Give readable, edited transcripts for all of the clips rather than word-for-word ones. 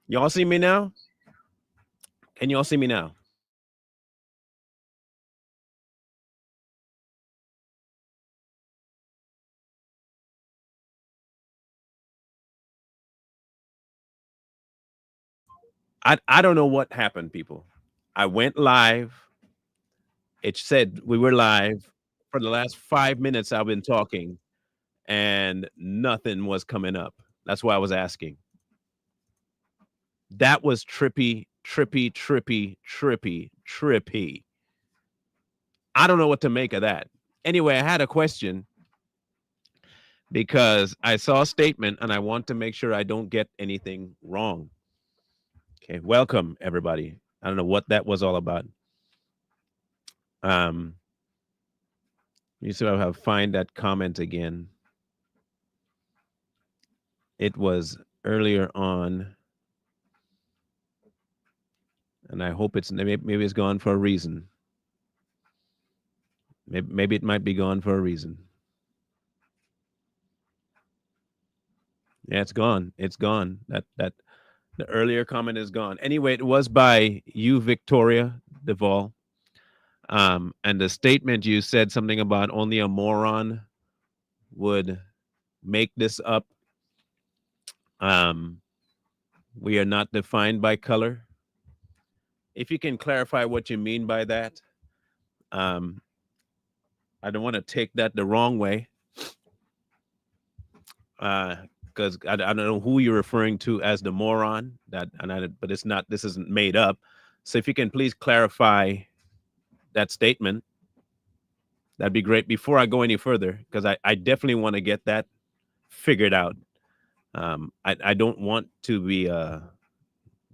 Y'all see me now? Can y'all see me now? I don't know what happened, people. I went live. It said we were live. For the last 5 minutes, I've been talking, and nothing was coming up. That's why I was asking. That was trippy, trippy, trippy, trippy, trippy. I don't know what to make of that. Anyway, I had a question because I saw a statement and I want to make sure I don't get anything wrong. Okay, welcome everybody. I don't know what that was all about. Um, you see, I have find that comment again. It was earlier on, and I hope it's maybe it's gone for a reason. Maybe it might be gone for a reason. Yeah, it's gone. It's gone. That the earlier comment is gone. Anyway, it was by you, Victoria Duvall. And the statement you said something about only a moron would make this up. Um, we are not defined by color. If you can clarify what you mean by that, um, I don't want to take that the wrong way, because I don't know who you're referring to as the moron. But it's not. This isn't made up. So if you can please clarify that statement, that'd be great. Before I go any further, because I definitely want to get that figured out. I don't want to be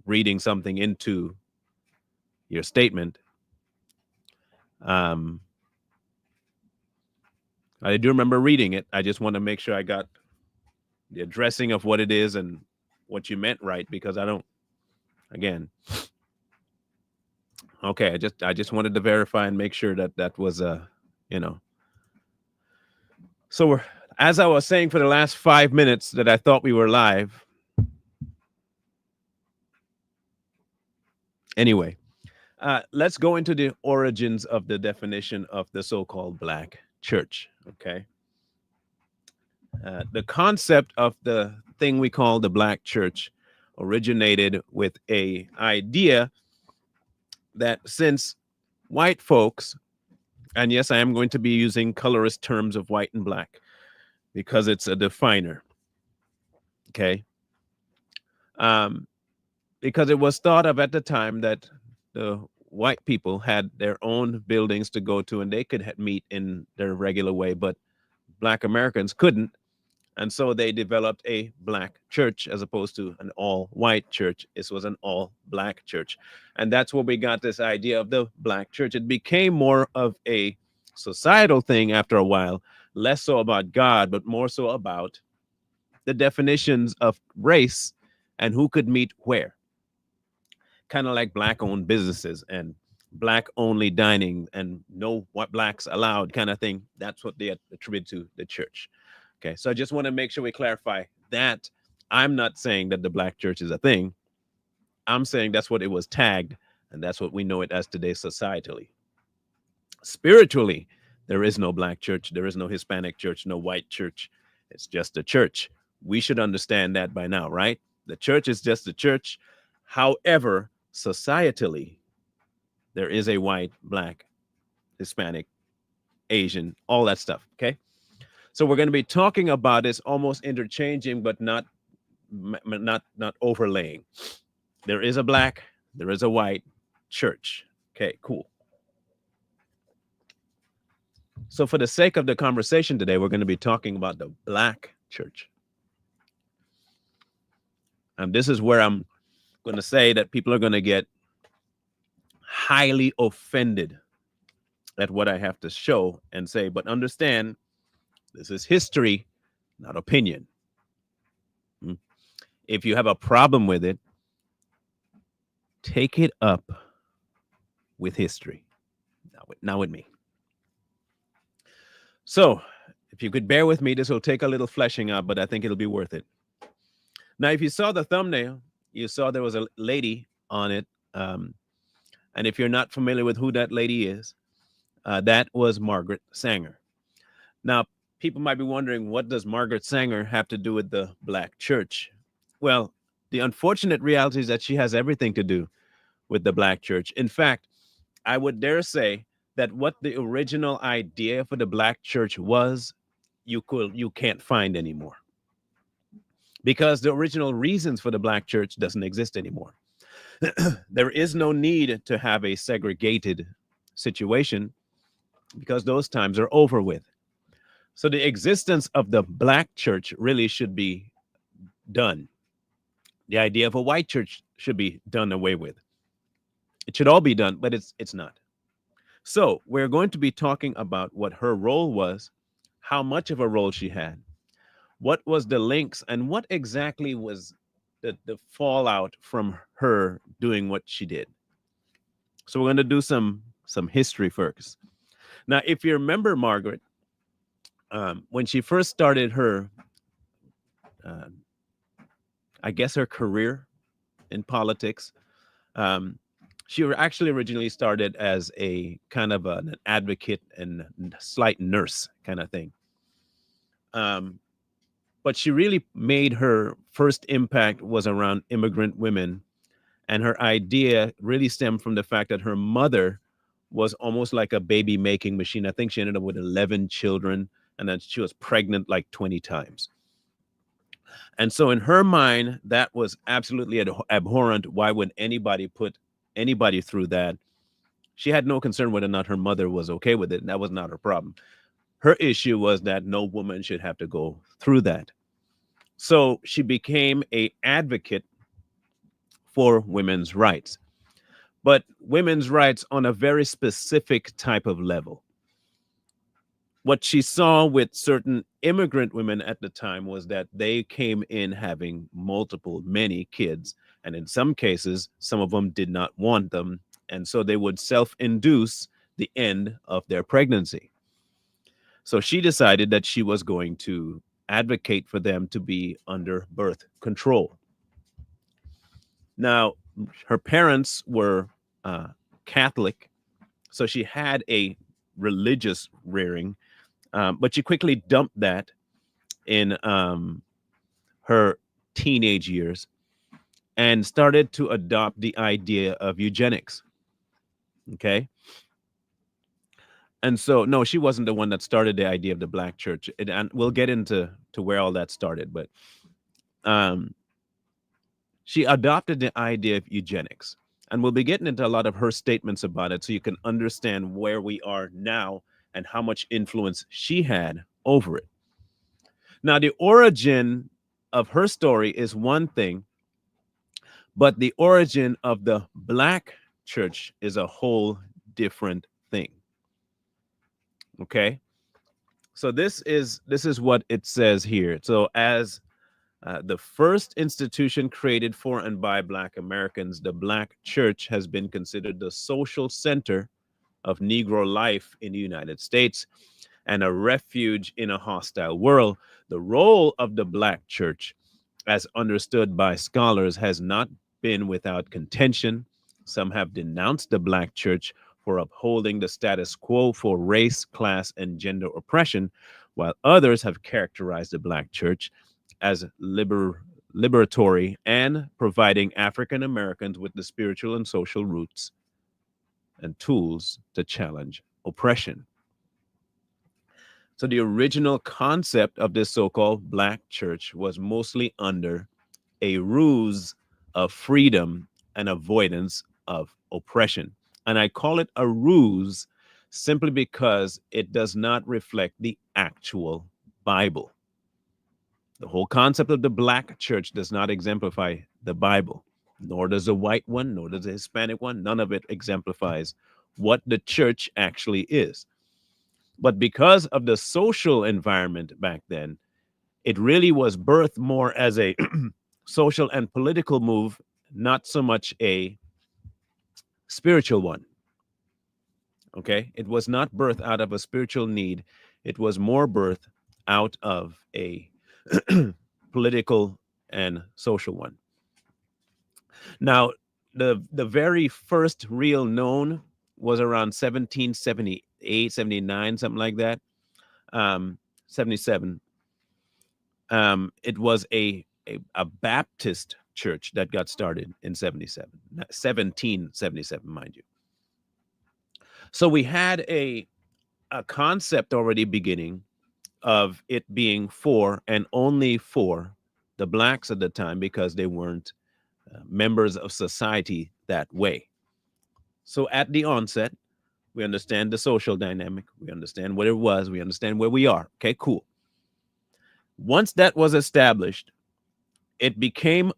reading something into your statement. Um, I do remember reading it. I just want to make sure I got the addressing of what it is and what you meant right, because I don't. Again, okay. I just wanted to verify and make sure that that was you know. So we're, as I was saying for the last 5 minutes that I thought we were live. Anyway, let's go into the origins of the definition of the so-called black church. Okay. The concept of the thing we call the black church originated with a idea that since white folks, and yes, I am going to be using colorist terms of white and black because it's a definer. Okay. Um, because it was thought of at the time that the white people had their own buildings to go to and they could meet in their regular way, but black Americans couldn't. And so they developed a black church as opposed to an all white church. This was an all black church. And that's where we got this idea of the black church. It became more of a societal thing after a while, less so about God, but more so about the definitions of race and who could meet where. Kind of like black owned businesses and black only dining and no what blacks allowed kind of thing. That's what they attribute to the church. Okay, so I just want to make sure we clarify that I'm not saying that the black church is a thing. I'm saying that's what it was tagged, and that's what we know it as today societally. Spiritually, there is no black church, there is no Hispanic church, no white church. It's just a church. We should understand that by now, right? The church is just a church. However, societally, there is a white, black, Hispanic, Asian, all that stuff. Okay. So we're going to be talking about this almost interchanging, but not overlaying. There is a black, there is a white church. Okay, cool. So for the sake of the conversation today, we're going to be talking about the black church. And this is where I'm going to say that people are going to get highly offended at what I have to show and say, but understand this is history, not opinion. If you have a problem with it, take it up with history, not with me. So, if you could bear with me, this will take a little fleshing out, but I think it'll be worth it. Now, if you saw the thumbnail, you saw there was a lady on it. Um, and if you're not familiar with who that lady is, that was Margaret Sanger. Now, people might be wondering, what does Margaret Sanger have to do with the Black church? Well, the unfortunate reality is that she has everything to do with the Black church. In fact, I would dare say that what the original idea for the Black church was, you can't find anymore, because the original reasons for the Black church doesn't exist anymore. There is no need to have a segregated situation, because those times are over with. So the existence of the Black church really should be done. The idea of a white church should be done away with. It should all be done, but it's not. So we're going to be talking about what her role was, how much of a role she had, what was the links, and what exactly was the fallout from her doing what she did. So we're going to do some history first. Now, if you remember Margaret, when she first started her, uh, I guess her career in politics, um, she actually originally started as a kind of an advocate and slight nurse kind of thing. Um, but she really made her first impact was around immigrant women, and her idea really stemmed from the fact that her mother was almost like a baby making machine. I think she ended up with 11 children, and then she was pregnant like 20 times. And so in her mind, that was absolutely abhorrent. Why would anybody put anybody through that? She had no concern whether or not her mother was okay with it. And that was not her problem. Her issue was that no woman should have to go through that. So she became a advocate for women's rights, but women's rights on a very specific type of level. What she saw with certain immigrant women at the time was that they came in having many kids. And in some cases, some of them did not want them. And so they would self induce the end of their pregnancy. So she decided that she was going to advocate for them to be under birth control. Now, her parents were uh, Catholic, so she had a religious rearing, but she quickly dumped that in her teenage years and started to adopt the idea of eugenics. Okay. And so, no, she wasn't the one that started the idea of the Black church. And we'll get into where all that started. But um, she adopted the idea of eugenics. And we'll be getting into a lot of her statements about it so you can understand where we are now and how much influence she had over it. Now, the origin of her story is one thing, but the origin of the Black church is a whole different thing. Okay? So this is what it says here. So as the first institution created for and by Black Americans, the Black church has been considered the social center of Negro life in the United States and a refuge in a hostile world. The role of the Black church, as understood by scholars, has not been without contention. Some have denounced the Black church for upholding the status quo for race, class, and gender oppression, while others have characterized the Black church as liberatory and providing African Americans with the spiritual and social roots and tools to challenge oppression. So the original concept of this so-called Black church was mostly under a ruse of freedom and avoidance of oppression. And I call it a ruse simply because it does not reflect the actual Bible. The whole concept of the Black church does not exemplify the Bible, nor does the white one, nor does the Hispanic one. None of it exemplifies what the church actually is. But because of the social environment back then, it really was birthed more as a social and political move, not so much a spiritual one. Okay. It was not birthed out of a spiritual need, it was more birthed out of a political and social one. Now, the very first real known was around 1778, 79, something like that. 77. It was a Baptist church that got started in 77, 1777, mind you. So we had a concept already beginning of it being for and only for the blacks at the time because they weren't members of society that way. So at the onset, we understand the social dynamic, we understand what it was, we understand where we are. Okay, cool. Once that was established, it became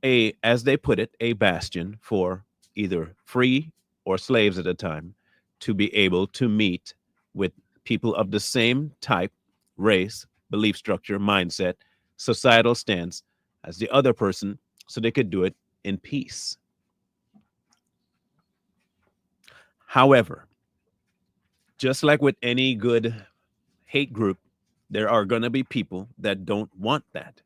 as they put it, a bastion for either free or slaves at the time to be able to meet with people of the same type, race, belief structure, mindset, societal stance as the other person so they could do it in peace. However, just like with any good hate group, there are going to be people that don't want that.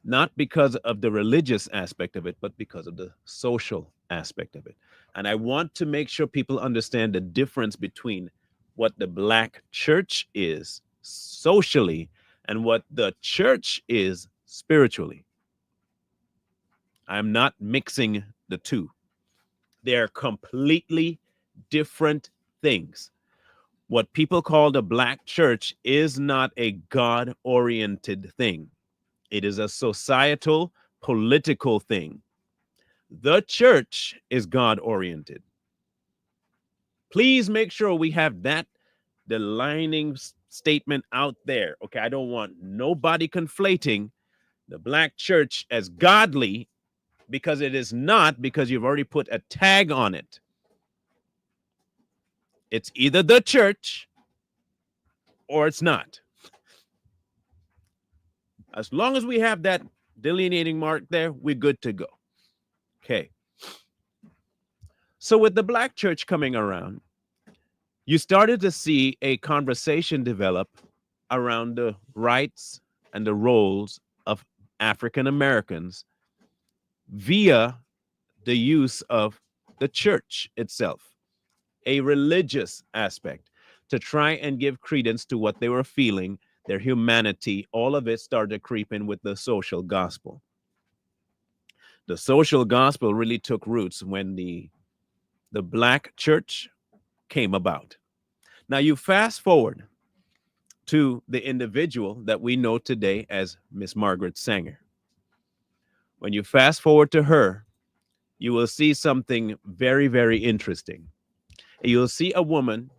Not because of the religious aspect of it, but because of the social aspect of it. And I want to make sure people understand the difference between what the black church is socially and what the church is spiritually. I'm not mixing the two. They're completely different things. What people call the black church is not a God oriented thing. It is a societal, political thing. The church is God oriented. Please make sure we have that delining statement out there. Okay, I don't want nobody conflating the black church as godly because it is not, because you've already put a tag on it. It's either the church or it's not. As long as we have that delineating mark there, we're good to go. Okay. So with the black church coming around, you started to see a conversation develop around the rights and the roles of African Americans via the use of the church itself, a religious aspect, to try and give credence to what they were feeling, their humanity. All of it started to creep in with the social gospel. The social gospel really took roots when the black church came about. Now you fast forward to the individual that we know today as Miss Margaret Sanger. When you fast forward to her, you will see something very, very interesting. You'll see a woman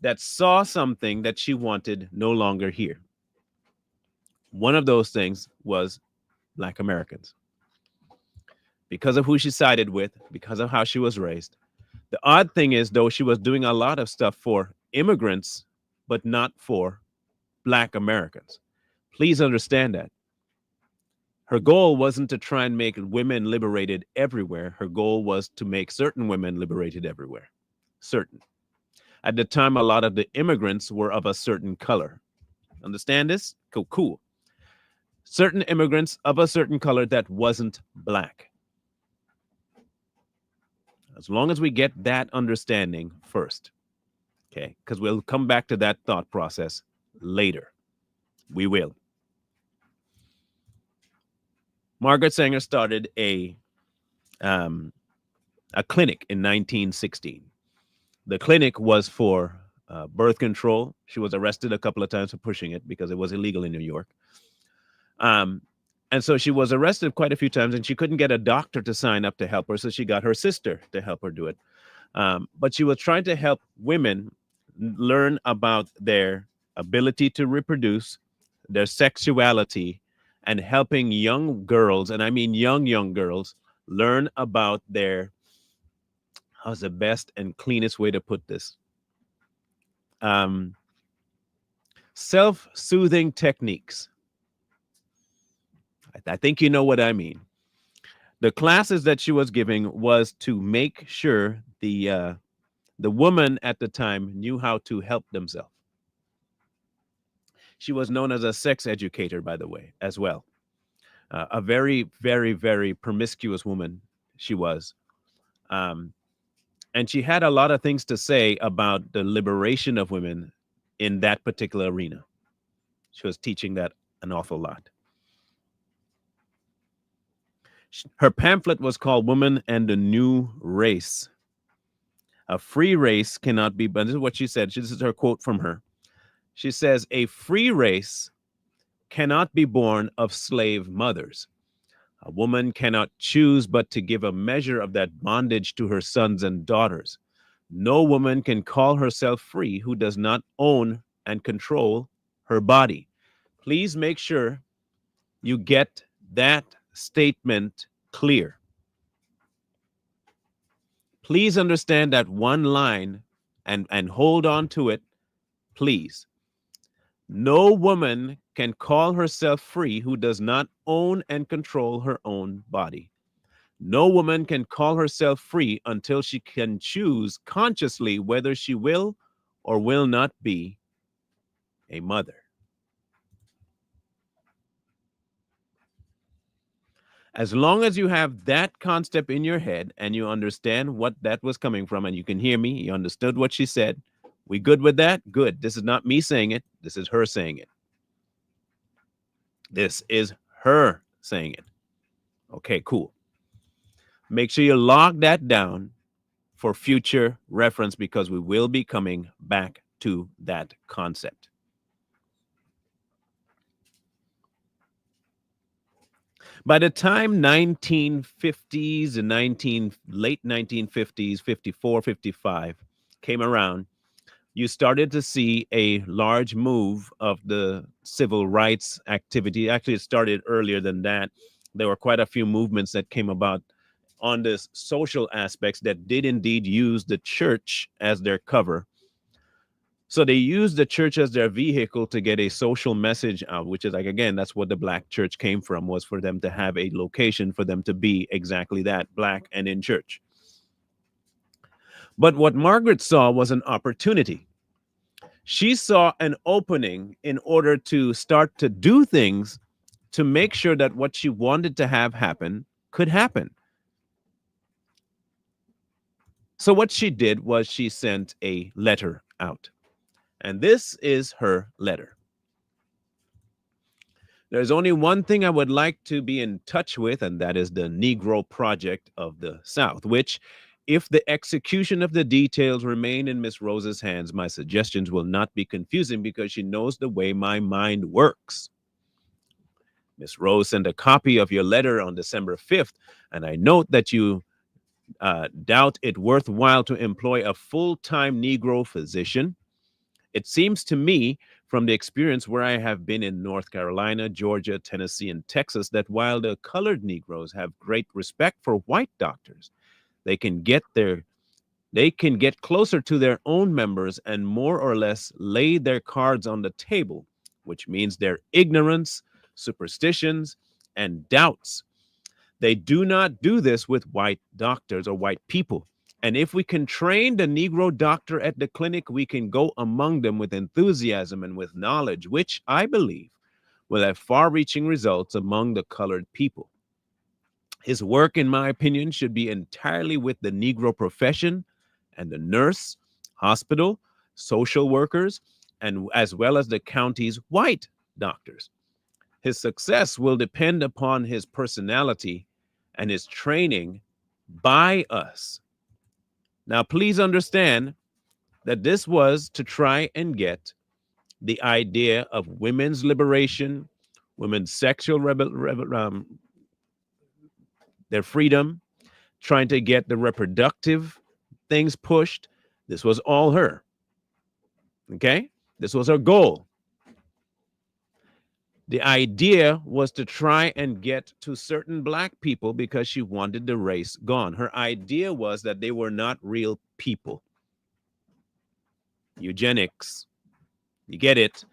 that saw something that she wanted no longer here. One of those things was Black Americans. Because of who she sided with, because of how she was raised. The odd thing is, though, she was doing a lot of stuff for immigrants, but not for Black Americans. Please understand that. Her goal wasn't to try and make women liberated everywhere. Her goal was to make certain women liberated everywhere. Certain. At the time, a lot of the immigrants were of a certain color. Understand this? Cool, cool. Certain immigrants of a certain color that wasn't Black. As long as we get that understanding first, okay? Because we'll come back to that thought process later. We will. Margaret Sanger started a clinic in 1916. The clinic was for birth control. She was arrested a couple of times for pushing it because it was illegal in New York. And so she was arrested quite a few times, and she couldn't get a doctor to sign up to help her. So she got her sister to help her do it. But she was trying to help women learn about their ability to reproduce, their sexuality, and helping young girls, and I mean young girls, learn about their, how's the best and cleanest way to put this? Self-soothing techniques. I think you know what I mean. The classes that she was giving was to make sure the woman at the time knew how to help themselves. She was known as a sex educator, by the way, as well. A very, very, very promiscuous woman she was. Um, and she had a lot of things to say about the liberation of women in that particular arena. She was teaching that an awful lot. Her pamphlet was called Woman and the New Race. A free race cannot be, but this is what she said. This is her quote from her. She says, a free race cannot be born of slave mothers. A woman cannot choose but to give a measure of that bondage to her sons and daughters. No woman can call herself free who does not own and control her body. Please make sure you get that statement clear. Please understand that one line and hold on to it, please. No woman can call herself free who does not own and control her own body. No woman can call herself free until she can choose consciously whether she will or will not be a mother. As long as you have that concept in your head and you understand what that was coming from and you can hear me, you understood what she said, we good with that? Good. This is not me saying it. This is her saying it. This is her saying it. Okay, cool. Make sure you log that down for future reference because we will be coming back to that concept. By the time 1950s and late 1950s, 54, 55 came around, you started to see a large move of the civil rights activity. Actually, it started earlier than that. There were quite a few movements that came about on this social aspects that did indeed use the church as their cover. So they used the church as their vehicle to get a social message out, which is like, again, that's what the black church came from, was for them to have a location for them to be exactly that, black and in church. But what Margaret saw was an opportunity. She saw an opening in order to start to do things to make sure that what she wanted to have happen could happen. So what she did was she sent a letter out. And this is her letter. There's only one thing I would like to be in touch with, and that is the Negro Project of the South, which, if the execution of the details remain in Miss Rose's hands, my suggestions will not be confusing because she knows the way my mind works. Miss Rose sent a copy of your letter on December 5th, and I note that you doubt it worthwhile to employ a full-time Negro physician. It seems to me, from the experience where I have been in North Carolina, Georgia, Tennessee, and Texas, that while the colored Negroes have great respect for white doctors, they can get closer to their own members and more or less lay their cards on the table, which means their ignorance, superstitions, and doubts. They do not do this with white doctors or white people. And if we can train the Negro doctor at the clinic, we can go among them with enthusiasm and with knowledge, which I believe will have far-reaching results among the colored people. His work, in my opinion, should be entirely with the Negro profession and the nurse, hospital, social workers, and as well as the county's white doctors. His success will depend upon his personality and his training by us. Now, please understand that this was to try and get the idea of women's liberation, women's sexual their freedom, trying to get the reproductive things pushed. This was all her. Okay? This was her goal. The idea was to try and get to certain black people because she wanted the race gone. Her idea was that they were not real people. Eugenics. You get it?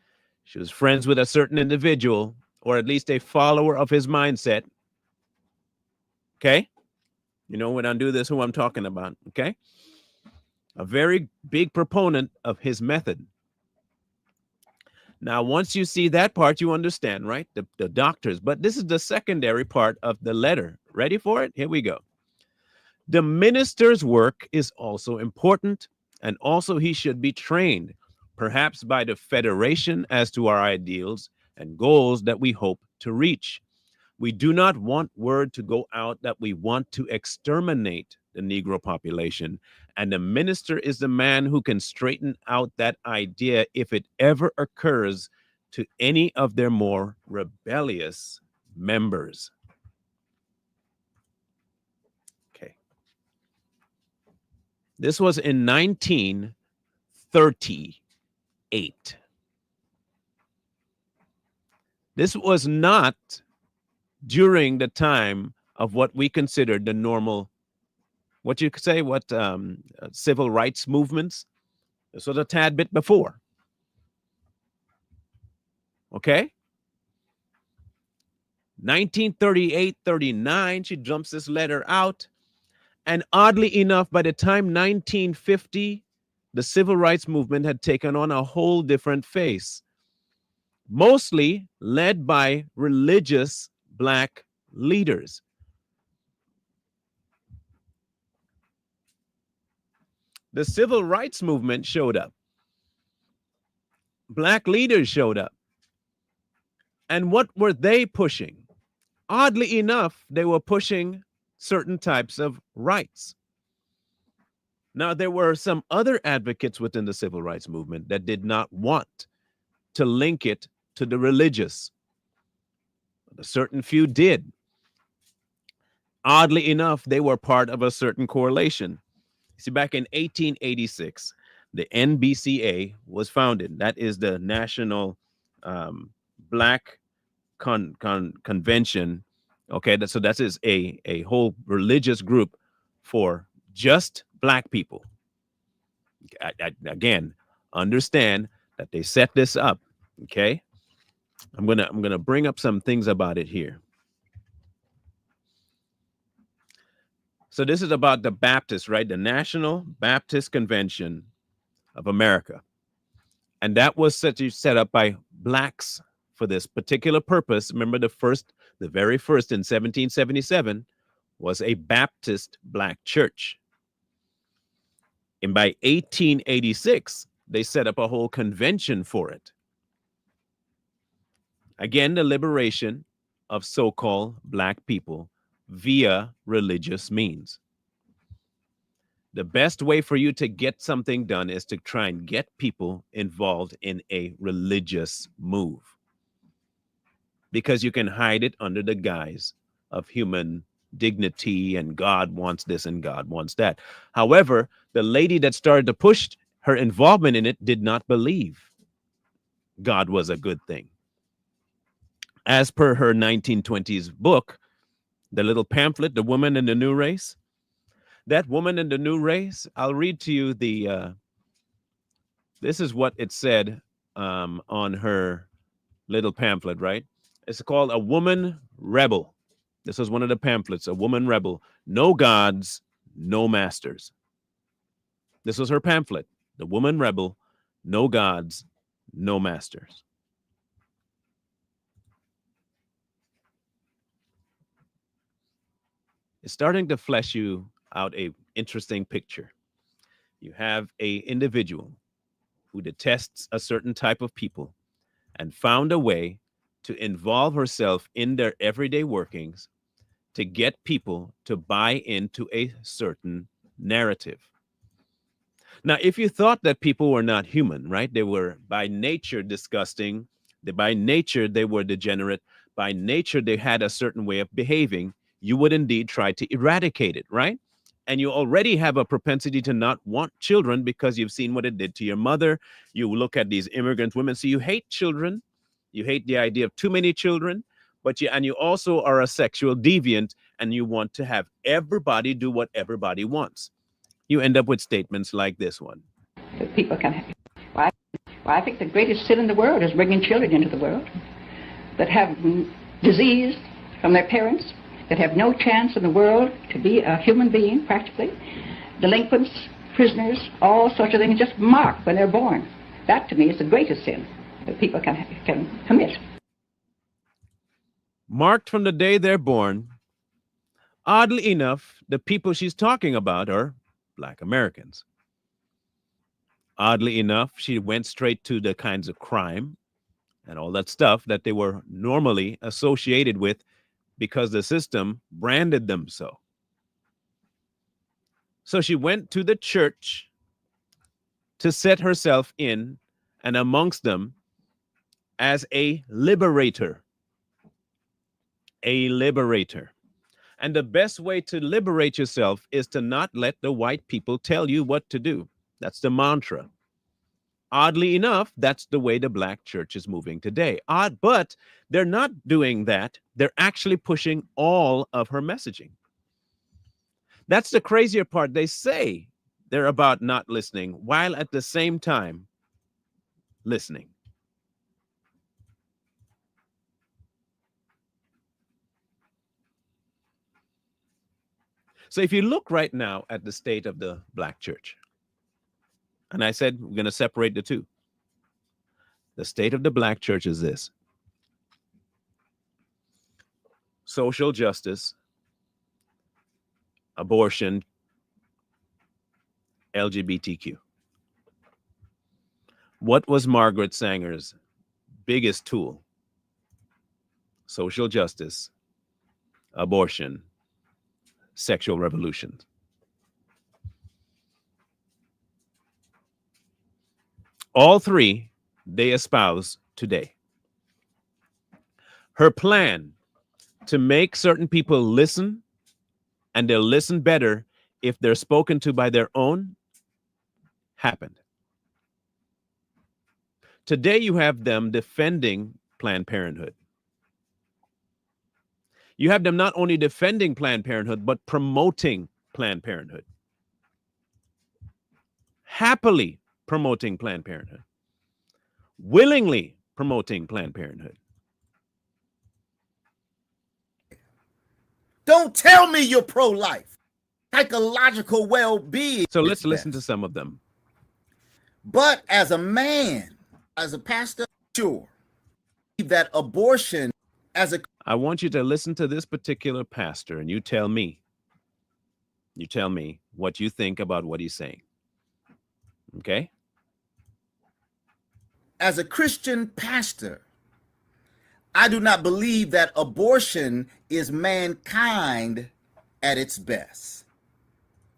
She was friends with a certain individual, or at least a follower of his mindset. Okay? You know, when I do this, who I'm talking about. Okay? A very big proponent of his method. Now, once you see that part, you understand, right? The doctors. But this is the secondary part of the letter. Ready for it? Here we go. The minister's work is also important, and also he should be trained, perhaps by the federation, as to our ideals and goals that we hope to reach. We do not want word to go out that we want to exterminate the Negro population. And the minister is the man who can straighten out that idea if it ever occurs to any of their more rebellious members. Okay. This was in 1938. This was not during the time of what we considered the normal, what you could say, civil rights movements. This was a tad bit before. Okay. 1938, 39, she jumps this letter out. And oddly enough, by the time 1950, the civil rights movement had taken on a whole different face, mostly led by religious Black leaders. The civil rights movement showed up. Black leaders showed up. And what were they pushing? Oddly enough, they were pushing certain types of rights. Now, there were some other advocates within the civil rights movement that did not want to link it to the religious. But a certain few did. Oddly enough, they were part of a certain correlation. See, back in 1886, the NBCA was founded. That is the National Black Convention. Okay, so that is a whole religious group for just Black people. Again, understand that they set this up. Okay, I'm gonna bring up some things about it here. So this is about the Baptist, right? The National Baptist Convention of America. And that was set up by Blacks for this particular purpose. Remember, the very first in 1777 was a Baptist Black church. And by 1886, they set up a whole convention for it. Again, the liberation of so-called Black people via religious means. The best way for you to get something done is to try and get people involved in a religious move, because you can hide it under the guise of human dignity and God wants this and God wants that. However, the lady that started to push her involvement in it did not believe God was a good thing. As per her 1920s book, the little pamphlet, The Woman in the New Race, that woman in the new race, I'll read to you this is what it said on her little pamphlet, right? It's called A Woman Rebel. This was one of the pamphlets, A Woman Rebel. No gods, no masters. This was her pamphlet, The Woman Rebel, no gods, no masters. It's starting to flesh you out a interesting picture. You have a individual who detests a certain type of people and found a way to involve herself in their everyday workings to get people to buy into a certain narrative. Now, if you thought that people were not human, right? They were by nature disgusting. By nature, they were degenerate. By nature, they had a certain way of behaving. You would indeed try to eradicate it, right? And you already have a propensity to not want children because you've seen what it did to your mother. You look at these immigrant women. So you hate children. You hate the idea of too many children, but you also are a sexual deviant and you want to have everybody do what everybody wants. You end up with statements like this one. That people can have. Well, I think the greatest sin in the world is bringing children into the world that have disease from their parents, that have no chance in the world to be a human being, practically. Delinquents, prisoners, all sorts of things just marked when they're born. That, to me, is the greatest sin that people can commit. Marked from the day they're born, Oddly enough, the people she's talking about are Black Americans. Oddly enough, she went straight to the kinds of crime and all that stuff that they were normally associated with because the system branded them so. So she went to the church to set herself in and amongst them as a liberator. A liberator. And the best way to liberate yourself is to not let the white people tell you what to do. That's the mantra. Oddly enough, that's the way the Black church is moving today. Odd, but they're not doing that. They're actually pushing all of her messaging. That's the crazier part. They say they're about not listening while at the same time listening. So if you look right now at the state of the Black church, and I said we're going to separate the two. The state of the Black church is this: social justice, abortion, LGBTQ. What was Margaret Sanger's biggest tool? Social justice, abortion, sexual revolution. All three they espouse today. Her plan to make certain people listen, and they'll listen better if they're spoken to by their own, happened. Today you have them defending Planned Parenthood. You have them not only defending Planned Parenthood, but promoting Planned Parenthood. Happily promoting Planned Parenthood. Willingly promoting Planned Parenthood. Don't tell me you're pro-life. Psychological well-being. So let's listen to some of them. But as a man, as a pastor, sure, that abortion as a... I want you to listen to this particular pastor and you tell me what you think about what he's saying. Okay? As a Christian pastor, I do not believe that abortion is mankind at its best.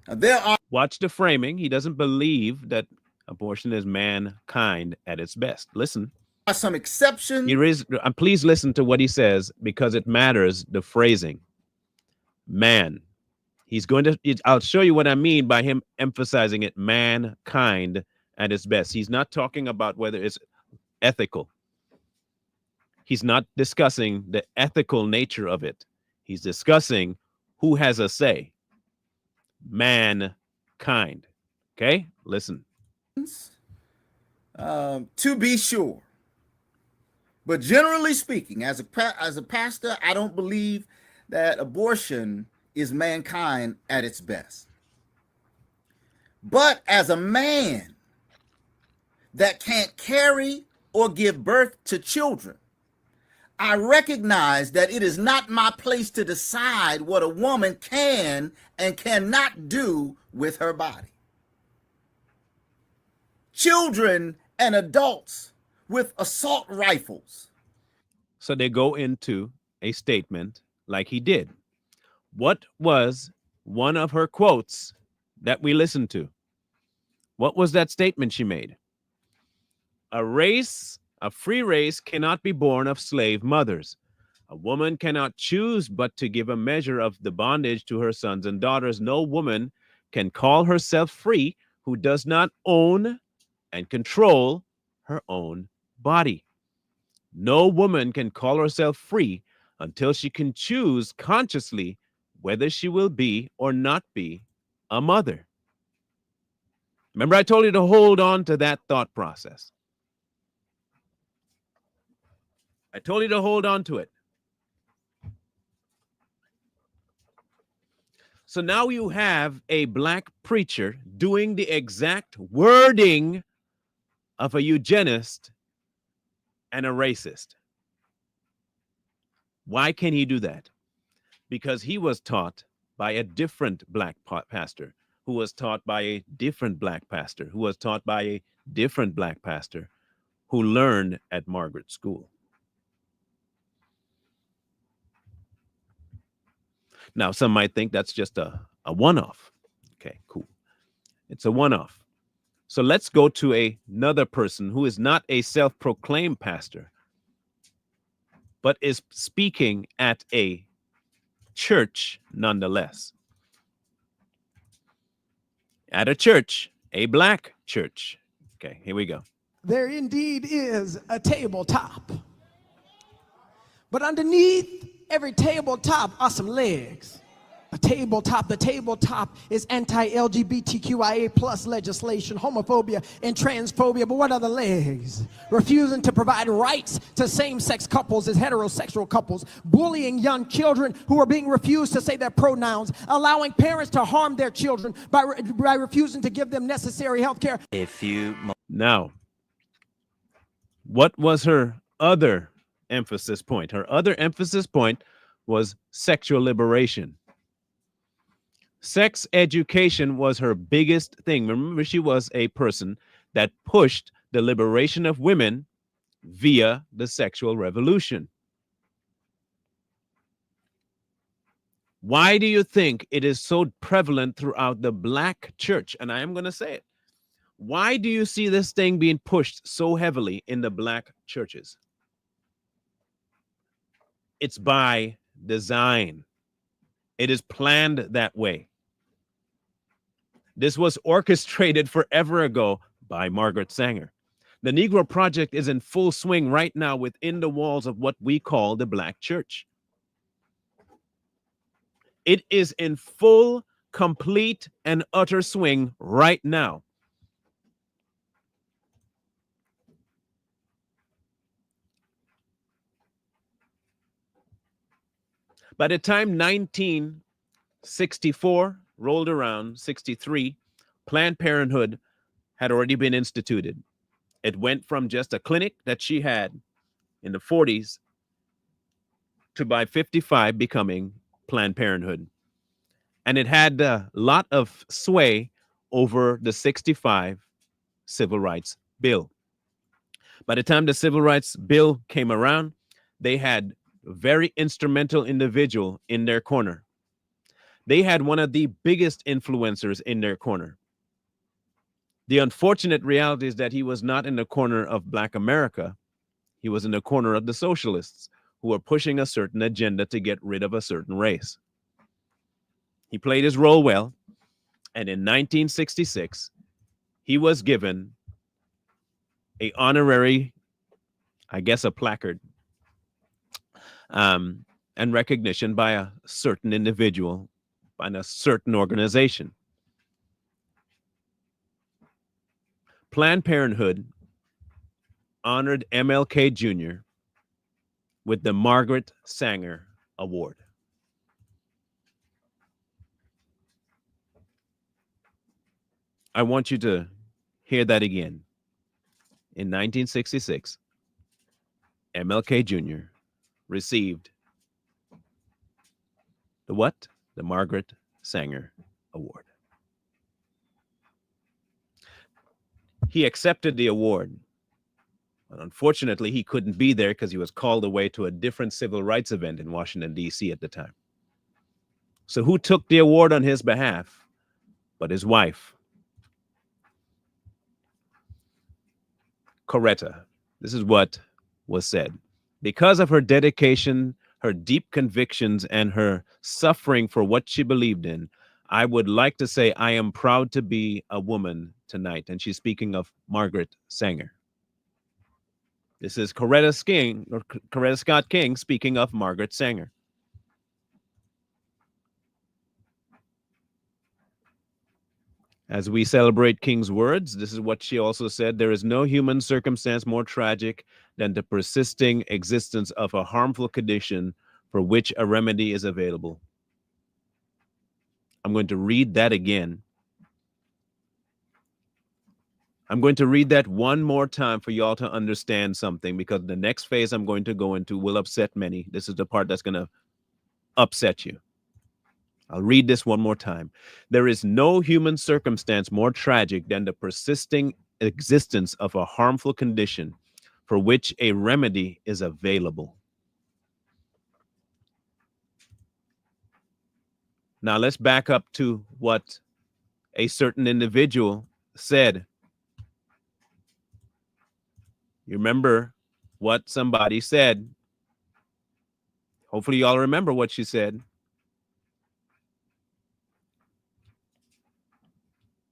Now, there are... Watch the framing. He doesn't believe that abortion is mankind at its best. Listen. Are some exceptions. Please listen to what he says because it matters, the phrasing. Man. I'll show you what I mean by him emphasizing it, mankind at its best. He's not talking about whether it's ethical. He's not discussing the ethical nature of it. He's discussing who has a say. Mankind. Okay? Listen. To be sure. But generally speaking, as a pastor, I don't believe that abortion is mankind at its best. But as a man that can't carry or give birth to children, I recognize that it is not my place to decide what a woman can and cannot do with her body. Children and adults with assault rifles. So they go into a statement like he did. What was one of her quotes that we listened to? What was that statement she made? A free race cannot be born of slave mothers. A woman cannot choose but to give a measure of the bondage to her sons and daughters. No woman can call herself free who does not own and control her own body. No woman can call herself free until she can choose consciously whether she will be or not be a mother. Remember, I told you to hold on to that thought process. I told you to hold on to it. So now you have a black preacher doing the exact wording of a eugenist and a racist. Why can he do that? Because he was taught by a different black pastor, who was taught by a different black pastor, who was taught by a different black pastor, who learned at Margaret School. Now, some might think that's just a one-off. Okay, cool. It's a one-off. So let's go to another person who is not a self-proclaimed pastor, but is speaking at a church nonetheless. At a church, a black church. Okay, here we go. There indeed is a tabletop, but underneath every tabletop are some legs. A tabletop, the tabletop is anti-LGBTQIA plus legislation, homophobia and transphobia, but what are the legs? Refusing to provide rights to same-sex couples as heterosexual couples, bullying young children who are being refused to say their pronouns, allowing parents to harm their children by refusing to give them necessary health care. Now, what was her other emphasis point? Her other emphasis point was sexual liberation. Sex education was her biggest thing. Remember, she was a person that pushed the liberation of women via the sexual revolution. Why do you think it is so prevalent throughout the black church? And I am going to say it. Why do you see this thing being pushed so heavily in the black churches? It's by design. It is planned that way. This was orchestrated forever ago by Margaret Sanger. The Negro Project is in full swing right now within the walls of what we call the black church. It is in full, complete, and utter swing right now. By the time 1964 rolled around, 63, Planned Parenthood had already been instituted. It went from just a clinic that she had in the 40s to by 55 becoming Planned Parenthood. And it had a lot of sway over the 65 Civil Rights Bill. By the time the Civil Rights Bill came around, they had a very instrumental individual in their corner. They had one of the biggest influencers in their corner. The unfortunate reality is that he was not in the corner of Black America. He was in the corner of the socialists who were pushing a certain agenda to get rid of a certain race. He played his role well, and in 1966, he was given an honorary, I guess, a placard, and recognition by a certain individual and a certain organization. Planned Parenthood honored MLK Jr. with the Margaret Sanger Award. I want you to hear that again. In 1966, MLK Jr. received the what? The Margaret Sanger Award. He accepted the award, but unfortunately, he couldn't be there because he was called away to a different civil rights event in Washington, D.C. at the time. So who took the award on his behalf but his wife, Coretta? This is what was said. Because of her dedication, her deep convictions, and her suffering for what she believed in, I would like to say I am proud to be a woman tonight. And she's speaking of Margaret Sanger. This is Coretta Scott King speaking of Margaret Sanger. As we celebrate King's words, this is what she also said: there is no human circumstance more tragic than the persisting existence of a harmful condition for which a remedy is available. I'm going to read that again. I'm going to read that one more time for y'all to understand something, because the next phase I'm going to go into will upset many. This is the part that's going to upset you. I'll read this one more time. There is no human circumstance more tragic than the persisting existence of a harmful condition for which a remedy is available. Now let's back up to what a certain individual said. You remember what somebody said. Hopefully y'all remember what she said.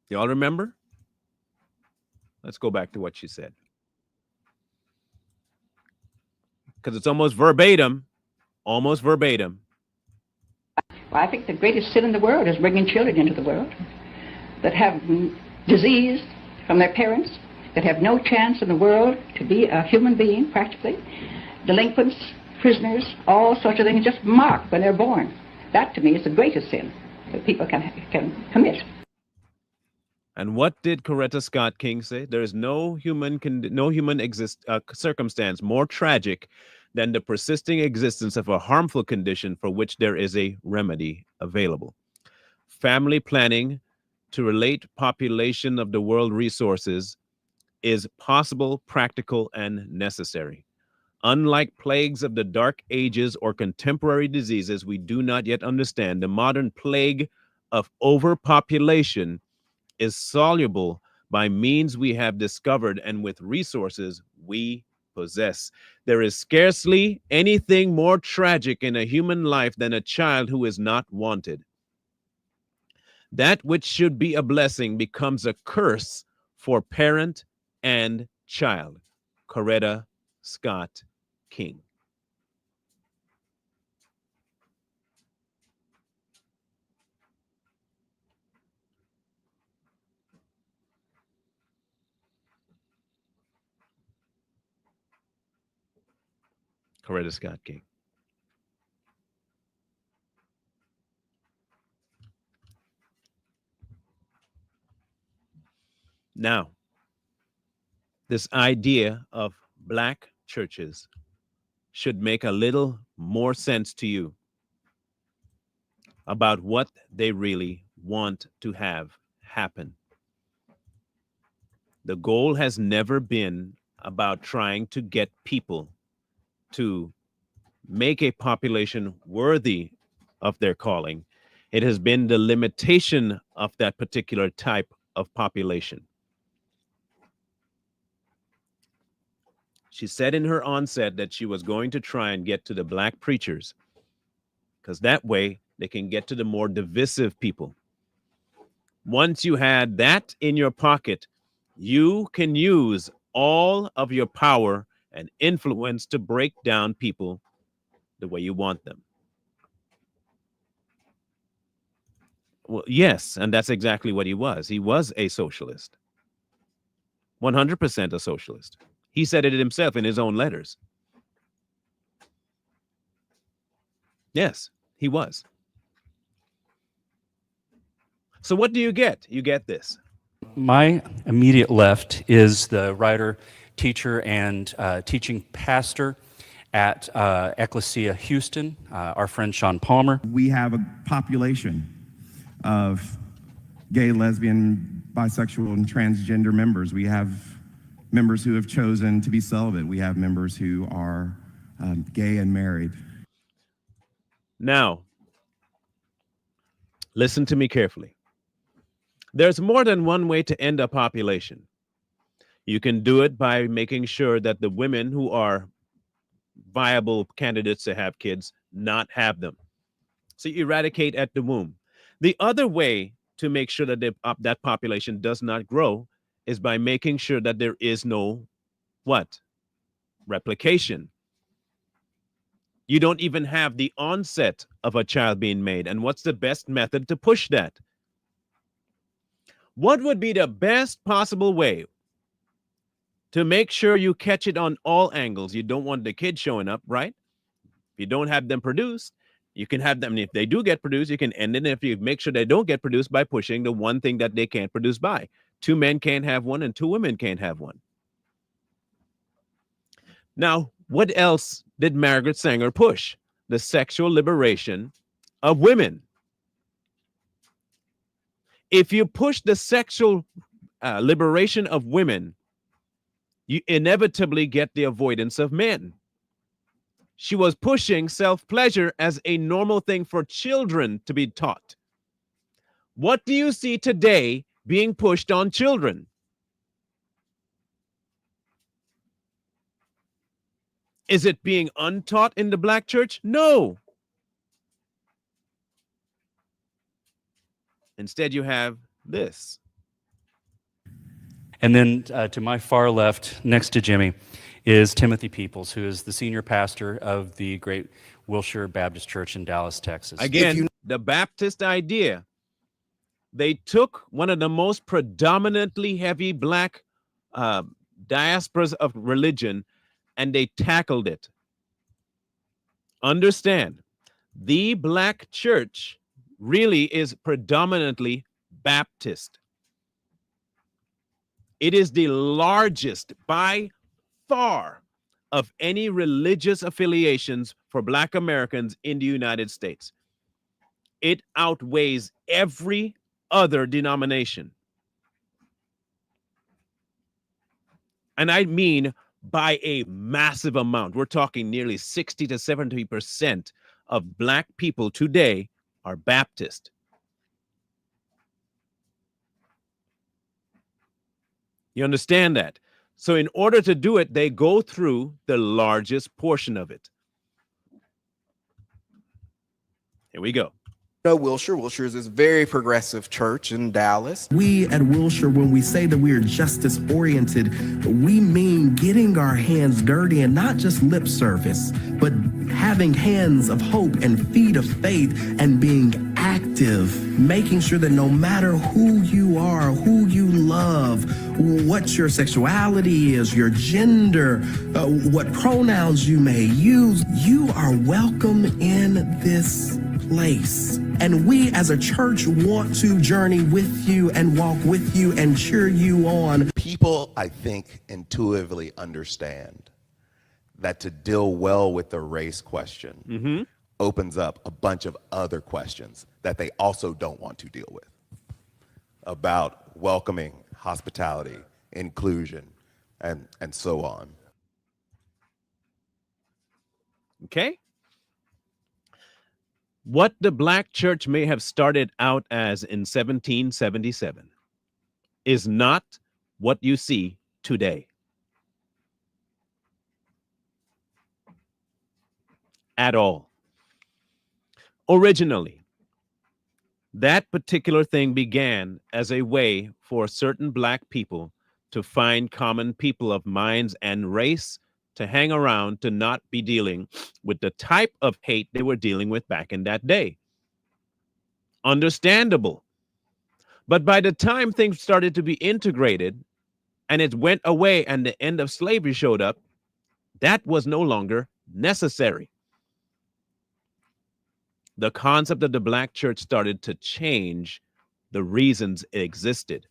Y'all remember? Let's go back to what she said. Because it's almost verbatim. Almost verbatim. Well, I think the greatest sin in the world is bringing children into the world that have disease from their parents, that have no chance in the world to be a human being, practically. Delinquents, prisoners, all sorts of things just marked when they're born. That, to me, is the greatest sin that people can commit. And what did Coretta Scott King say? There is no human circumstance more tragic than the persisting existence of a harmful condition for which there is a remedy available. Family planning to relate population of the world resources is possible, practical, and necessary. Unlike plagues of the Dark Ages or contemporary diseases we do not yet understand, the modern plague of overpopulation is soluble by means we have discovered and with resources we possess. There is scarcely anything more tragic in a human life than a child who is not wanted. That which should be a blessing becomes a curse for parent and child. Coretta Scott King. Coretta Scott King. Now, this idea of black churches should make a little more sense to you about what they really want to have happen. The goal has never been about trying to get people to make a population worthy of their calling. It has been the limitation of that particular type of population. She said in her onset that she was going to try and get to the black preachers, because that way they can get to the more divisive people. Once you had that in your pocket, you can use all of your power and influence to break down people the way you want them. Well, yes, and that's exactly what he was. He was a socialist. 100% a socialist. He said it himself in his own letters. Yes, he was. So what do you get? You get this. My immediate left is the writer, teacher, and teaching pastor at Ecclesia Houston, our friend Sean Palmer. We have a population of gay, lesbian, bisexual, and transgender members. We have members who have chosen to be celibate. We have members who are gay and married. Now, listen to me carefully. There's more than one way to end a population. You can do it by making sure that the women who are viable candidates to have kids not have them. So you eradicate at the womb. The other way to make sure that that population does not grow is by making sure that there is no what? Replication. You don't even have the onset of a child being made. And what's the best method to push that? What would be the best possible way to make sure you catch it on all angles? You don't want the kids showing up, right? If you don't have them produced, you can have them. And if they do get produced, you can end it. If you make sure they don't get produced by pushing the one thing that they can't produce by. 2 men can't have one and 2 women can't have one. Now, what else did Margaret Sanger push? The sexual liberation of women. If you push the sexual liberation of women, you inevitably get the avoidance of men. She was pushing self-pleasure as a normal thing for children to be taught. What do you see today being pushed on children? Is it being untaught in the black church? No. Instead, you have this. And then to my far left, next to Jimmy, is Timothy Peoples, who is the senior pastor of the Great Wilshire Baptist Church in Dallas, Texas. Again, the Baptist idea. They took one of the most predominantly heavy black diasporas of religion and they tackled it. Understand, the black church really is predominantly Baptist. It is the largest by far of any religious affiliations for Black Americans in the United States. It outweighs every other denomination. And I mean by a massive amount. We're talking nearly 60 to 70% of Black people today are Baptist. You understand that? So in order to do it, they go through the largest portion of it. Here we go. Wilshire. Wilshire is this very progressive church in Dallas. We at Wilshire, when we say that we are justice oriented, we mean getting our hands dirty and not just lip service, but having hands of hope and feet of faith and being active, making sure that no matter who you are, who you love, what your sexuality is, your gender, what pronouns you may use, you are welcome in this place. And we as a church want to journey with you and walk with you and cheer you on. People, I think, intuitively understand that to deal well with the race question opens up a bunch of other questions that they also don't want to deal with about welcoming, hospitality, inclusion, and so on. Okay? What the black church may have started out as in 1777 is not what you see today. At all. Originally, that particular thing began as a way for certain black people to find common people of minds and race to hang around, to not be dealing with the type of hate they were dealing with back in that day. Understandable. But by the time things started to be integrated and it went away and the end of slavery showed up, that was no longer necessary. The concept of the black church started to change the reasons it existed.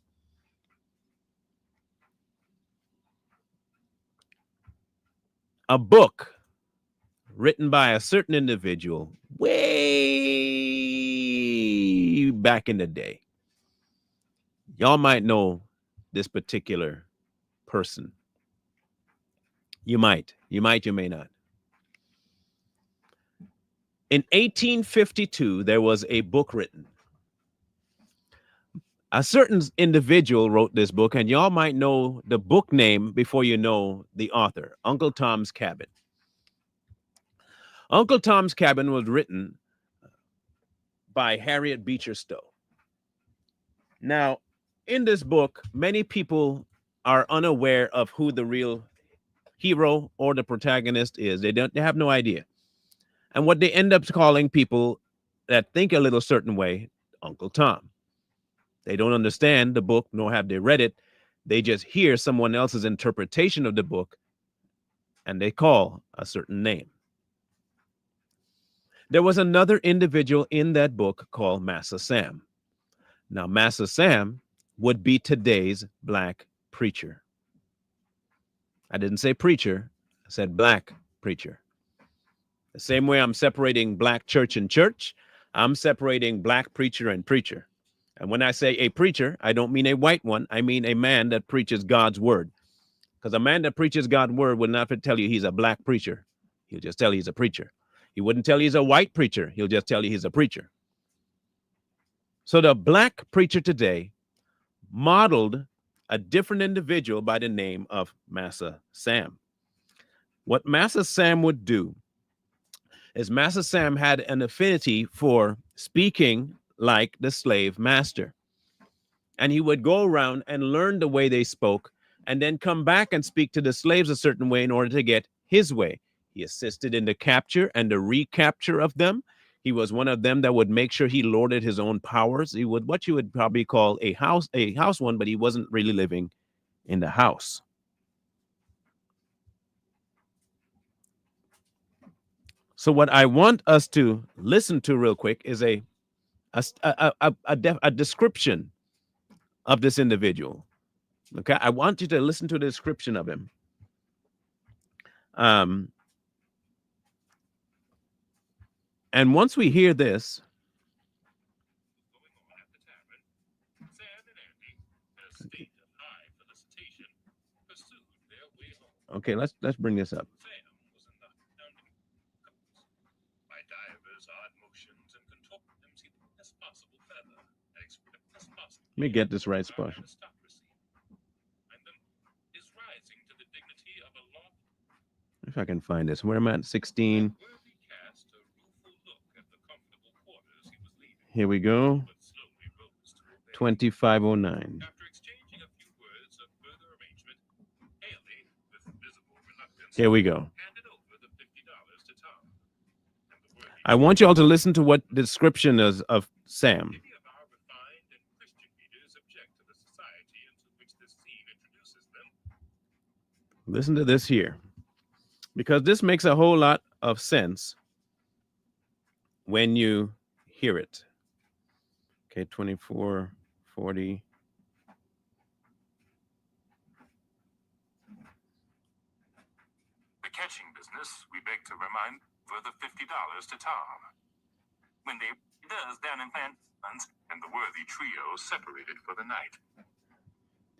A book written by a certain individual way back in the day. Y'all might know this particular person. You may not. In 1852, there was a book written. A certain individual wrote this book, and y'all might know the book name before you know the author, Uncle Tom's Cabin. Uncle Tom's Cabin was written by Harriet Beecher Stowe. Now, in this book, many people are unaware of who the real hero or the protagonist is. They have no idea. And what they end up calling people that think a little certain way, Uncle Tom. They don't understand the book, nor have they read it. They just hear someone else's interpretation of the book, and they call a certain name. There was another individual in that book called Massa Sam. Now, Massa Sam would be today's black preacher. I didn't say preacher, I said black preacher. The same way I'm separating black church and church, I'm separating black preacher and preacher. And when I say a preacher, I don't mean a white one. I mean a man that preaches God's word. Because a man that preaches God's word will not tell you he's a black preacher. He'll just tell you he's a preacher. He wouldn't tell you he's a white preacher. He'll just tell you he's a preacher. So the black preacher today modeled a different individual by the name of Massa Sam. What Massa Sam would do is Massa Sam had an affinity for speaking like the slave master. And he would go around and learn the way they spoke and then come back and speak to the slaves a certain way in order to get his way. He assisted in the capture and the recapture of them. He was one of them that would make sure he lorded his own powers. He would what you would probably call a house one, but he wasn't really living in the house. So what I want us to listen to real quick is a description of this individual. Okay, I want you to listen to the description of him. And once we hear this, okay, let's bring this up. Let me get this right spot. If I can find this, where am I at? 16. Here we go. 2509. Here we go. I want you all to listen to what the description is of Sam. Listen to this here, because this makes a whole lot of sense when you hear it. Okay, 2440. The catching business, we beg to remind, for the $50 to Tom. When they does down in Pants and the worthy trio separated for the night.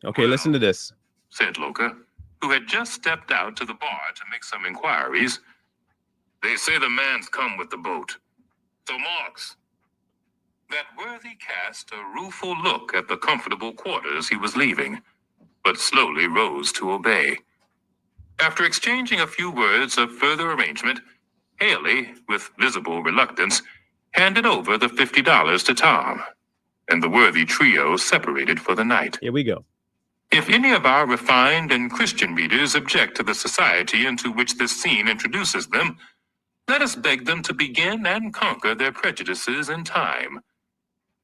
Okay, well, listen to this. Said Loca, who had just stepped out to the bar to make some inquiries. They say the man's come with the boat. So Marks. That worthy cast a rueful look at the comfortable quarters he was leaving, but slowly rose to obey. After exchanging a few words of further arrangement, Haley, with visible reluctance, handed over the $50 to Tom, and the worthy trio separated for the night. Here we go. If any of our refined and Christian readers object to the society into which this scene introduces them, let us beg them to begin and conquer their prejudices in time.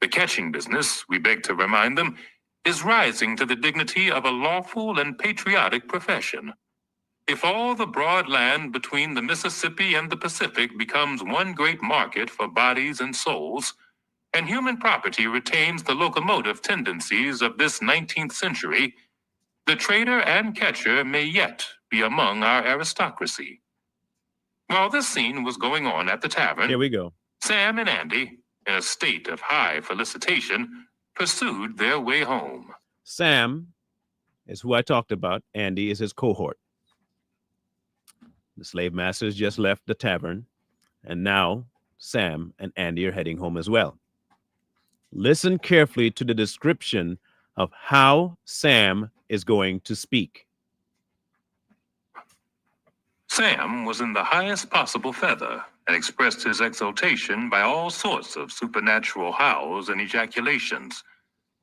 The catching business, we beg to remind them, is rising to the dignity of a lawful and patriotic profession. If all the broad land between the Mississippi and the Pacific becomes one great market for bodies and souls, and human property retains the locomotive tendencies of this 19th century, the trader and catcher may yet be among our aristocracy. While this scene was going on at the tavern, here we go. Sam and Andy, in a state of high felicitation, pursued their way home. Sam is who I talked about. Andy is his cohort. The slave masters just left the tavern, and now Sam and Andy are heading home as well. Listen carefully to the description of how Sam is going to speak. Sam was in the highest possible feather and expressed his exultation by all sorts of supernatural howls and ejaculations,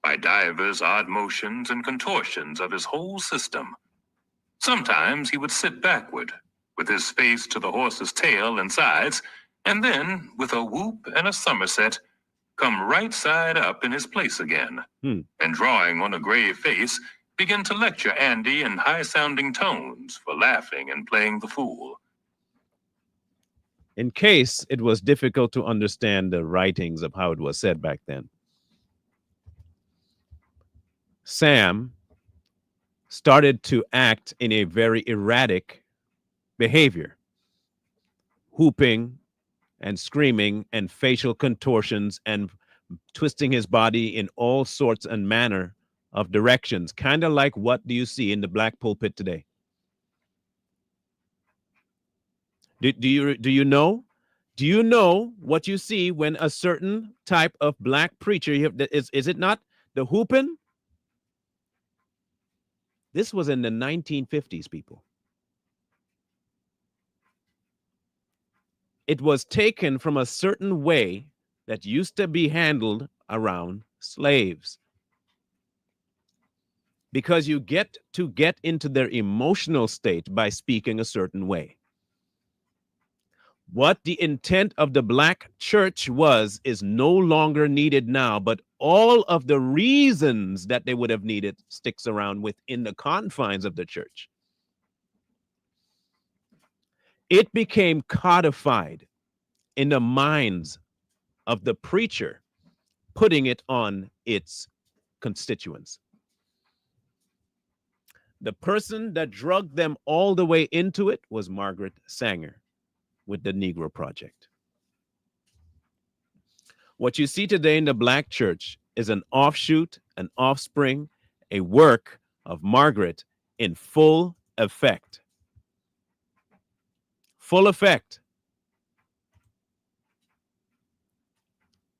by divers odd motions and contortions of his whole system. Sometimes he would sit backward, with his face to the horse's tail and sides, and then, with a whoop and a somerset, come right side up in his place again, and drawing on a grave face, begin to lecture Andy in high-sounding tones for laughing and playing the fool. In case it was difficult to understand the writings of how it was said back then, Sam started to act in a very erratic behavior, whooping and screaming and facial contortions and twisting his body in all sorts and manner of directions, kind of like what do you see in the black pulpit today? Do you know? Do you know what you see when a certain type of black preacher, is it not the whooping? This was in the 1950s, people. It was taken from a certain way that used to be handled around slaves. Because you get into their emotional state by speaking a certain way. What the intent of the black church was is no longer needed now, but all of the reasons that they would have needed sticks around within the confines of the church. It became codified in the minds of the preacher, putting it on its constituents. The person that drugged them all the way into it was Margaret Sanger with the Negro Project. What you see today in the black church is an offshoot, an offspring, a work of Margaret in full effect. Full effect.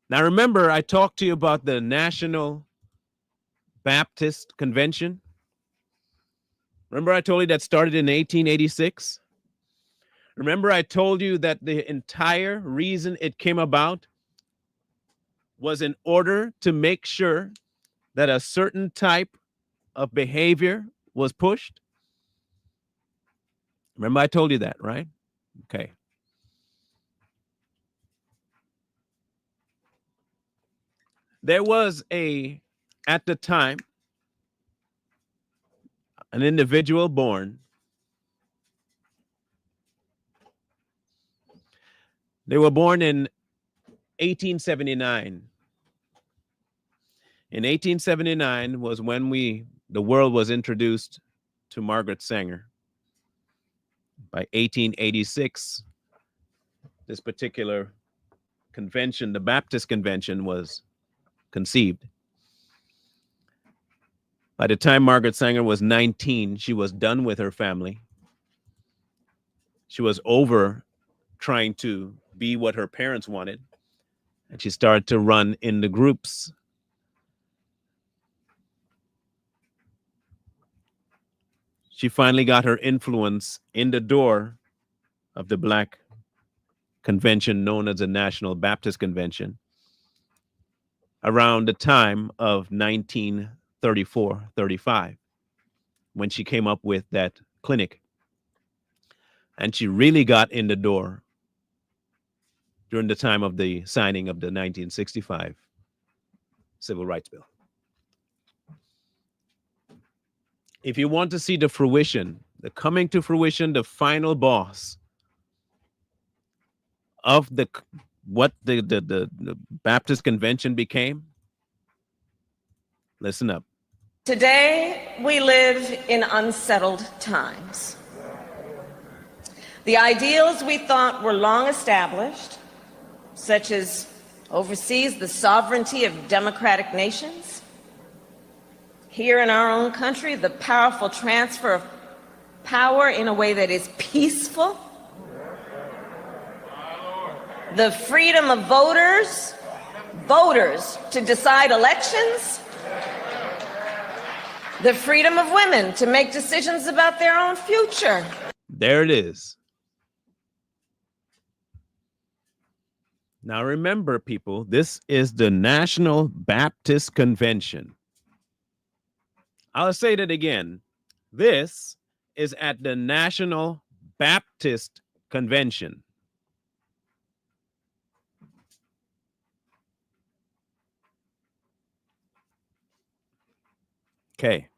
Now remember, I talked to you about the National Baptist Convention. Remember I told you that started in 1886? Remember I told you that the entire reason it came about was in order to make sure that a certain type of behavior was pushed? Remember I told you that, right? Okay. There was at the time, an individual born. They were born in 1879. In 1879 was when the world was introduced to Margaret Sanger. By 1886, this particular convention, the Baptist Convention, was conceived. By the time Margaret Sanger was 19, she was done with her family. She was over trying to be what her parents wanted, and she started to run in the groups. She finally got her influence in the door of the black convention known as the National Baptist Convention around the time of 1934-35, when she came up with that clinic. And she really got in the door during the time of the signing of the 1965 Civil Rights Bill. If you want to see the fruition, the coming to fruition, the final boss of what the Baptist Convention became, listen up. Today, we live in unsettled times. The ideals we thought were long established, such as overseas the sovereignty of democratic nations, here in our own country, the powerful transfer of power in a way that is peaceful, the freedom of voters to decide elections, the freedom of women to make decisions about their own future. There it is. Now remember, people, this is the National Baptist Convention. I'll say that again. This is at the National Baptist Convention. Okay.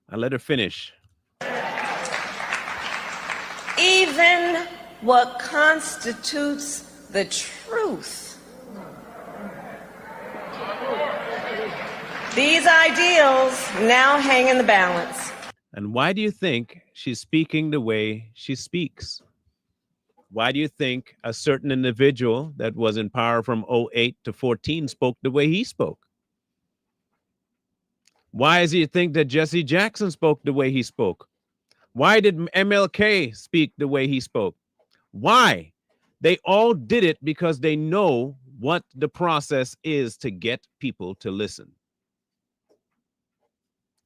I'll let her finish. Even what constitutes the truth. These ideals now hang in the balance. And why do you think she's speaking the way she speaks? Why do you think a certain individual that was in power from 08 to 14 spoke the way he spoke? Why do you think that Jesse Jackson spoke the way he spoke? Why did MLK speak the way he spoke? Why? They all did it because they know what the process is to get people to listen.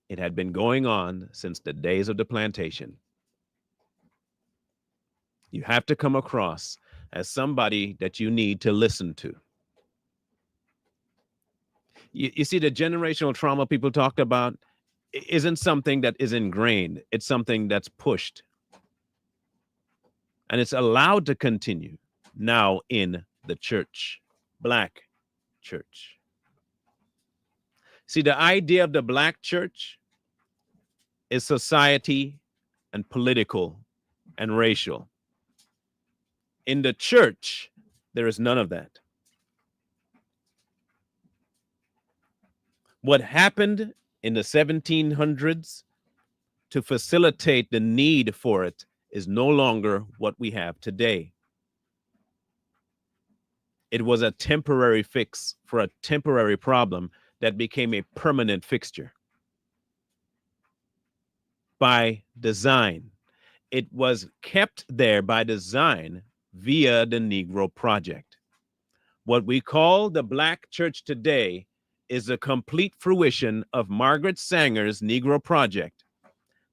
It had been going on since the days of the plantation. You have to come across as somebody that you need to listen to. You see, the generational trauma people talk about isn't something that is ingrained. It's something that's pushed. And it's allowed to continue now in the church, Black church. See, the idea of the Black church is society and political and racial. In the church, there is none of that. What happened in the 1700s to facilitate the need for it is no longer what we have today. It was a temporary fix for a temporary problem that became a permanent fixture. By design. It was kept there by design via the Negro Project. What we call the Black church today is a complete fruition of Margaret Sanger's Negro Project.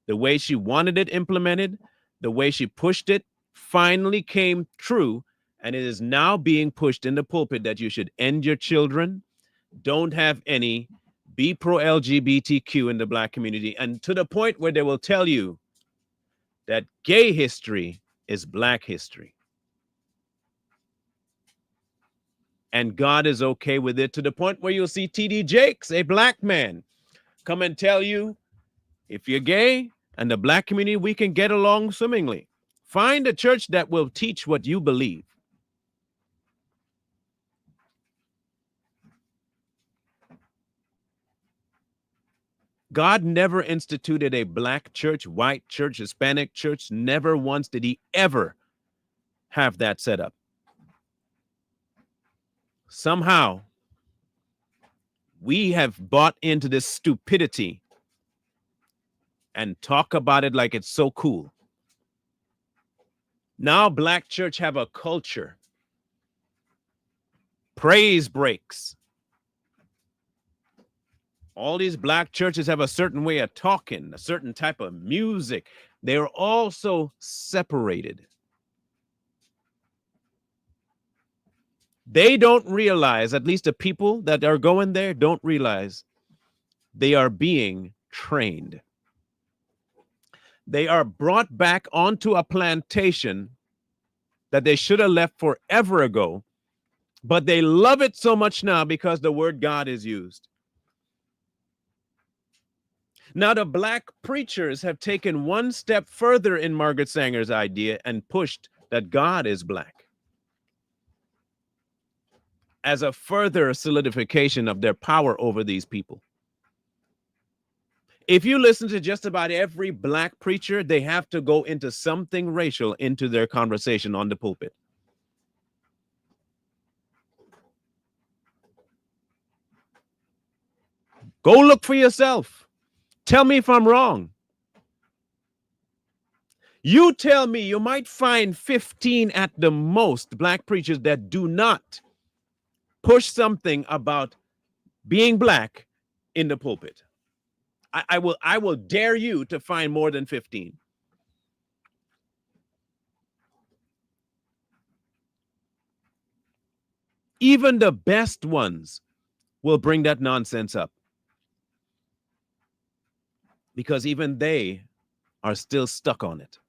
The way she wanted it implemented, the way she pushed it, finally came true, and it is now being pushed in the pulpit that you should end your children, don't have any, be pro-LGBTQ in the Black community, and to the point where they will tell you that gay history is Black history. And God is okay with it, to the point where you'll see T.D. Jakes, a Black man, come and tell you, if you're gay and the Black community, we can get along swimmingly. Find a church that will teach what you believe. God never instituted a Black church, white church, Hispanic church. Never once did he ever have that set up. Somehow, we have bought into this stupidity and talk about it like it's so cool. Now, Black church have a culture. Praise breaks. All these Black churches have a certain way of talking, a certain type of music. They're also separated. They don't realize, at least the people that are going there don't realize, they are being trained. They are brought back onto a plantation that they should have left forever ago, but they love it so much now because the word God is used. Now, the Black preachers have taken one step further in Margaret Sanger's idea and pushed that God is Black as a further solidification of their power over these people. If you listen to just about every Black preacher, they have to go into something racial into their conversation on the pulpit. Go look for yourself. Tell me if I'm wrong. You tell me, you might find 15 at the most Black preachers that do not push something about being Black in the pulpit. I will dare you to find more than 15. Even the best ones will bring that nonsense up, because even they are still stuck on it.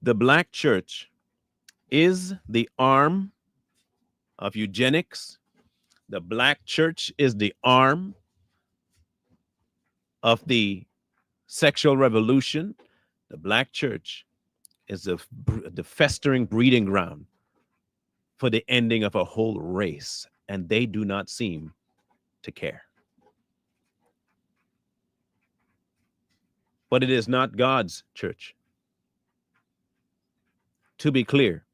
The Black church is the arm of eugenics. The Black church is the arm of the sexual revolution. The Black church is the festering breeding ground for the ending of a whole race, and they do not seem to care. but it is not God's church. To be clear,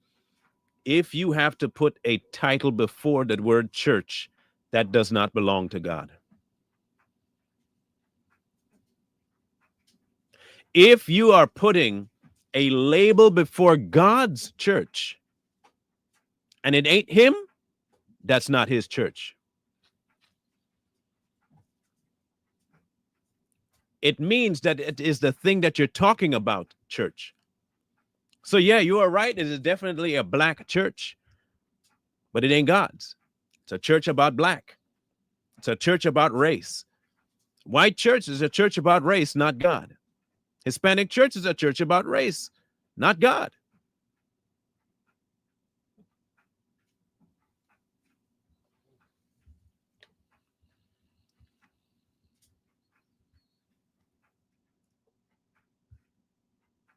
if you have to put a title before the word church, that does not belong to God. If you are putting a label before God's church and it ain't him, that's not his church. It means that it is the thing that you're talking about, church. So yeah, you are right. It is definitely a black church, but it ain't God's. It's a church about black. It's a church about race. White church is a church about race, not God. Hispanic church is a church about race, not God.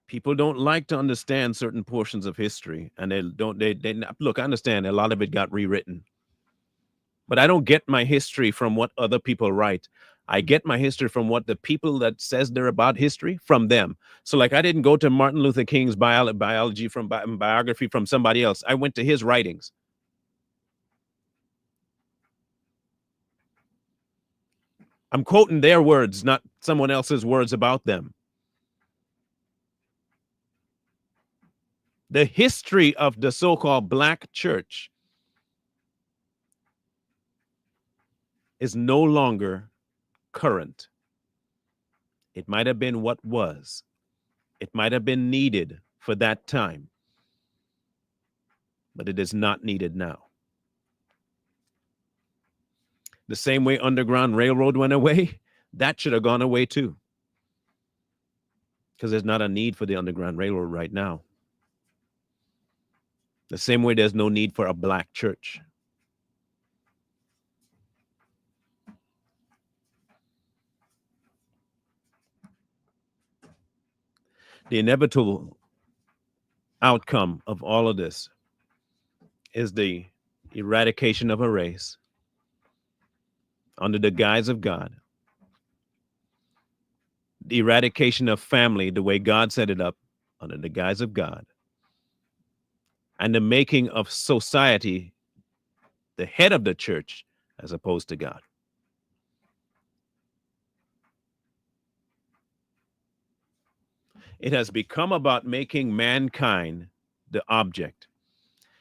People don't like to understand certain portions of history, and they look, I understand a lot of it got rewritten, but I don't get my history from what other people write. I get my history from what the people that says they're about history, from them. So like, I didn't go to Martin Luther King's biography from somebody else. I went to his writings. I'm quoting their words, not someone else's words about them. The history of the so-called black church is no longer current. It might have been what was. It might have been needed for that time, but it is not needed now. The same way Underground Railroad went away, that should have gone away too, because there's not a need for the Underground Railroad right now. The same way there's no need for a black church. The inevitable outcome of all of this is the eradication of a race under the guise of God, the eradication of family the way God set it up under the guise of God, and the making of society the head of the church as opposed to God. It has become about making mankind the object.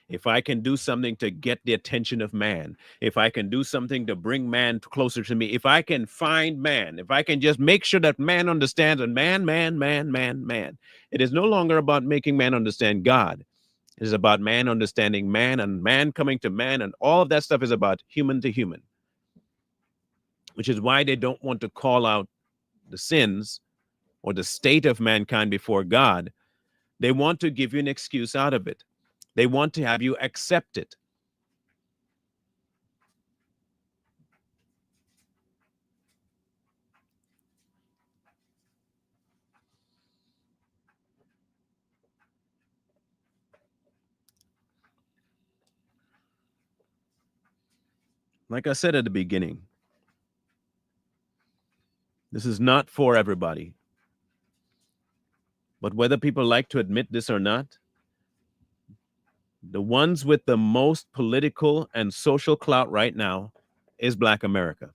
If I can do something to get the attention of man, if I can do something to bring man closer to me, if I can find man, if I can just make sure that man understands, and man. It is no longer about making man understand God. It is about man understanding man and man coming to man, and all of that stuff is about human to human, which is why they don't want to call out the sins or the state of mankind before God. They want to give you an excuse out of it. They want to have you accept it. Like I said at the beginning, this is not for everybody. But whether people like to admit this or not, the ones with the most political and social clout right now is Black America.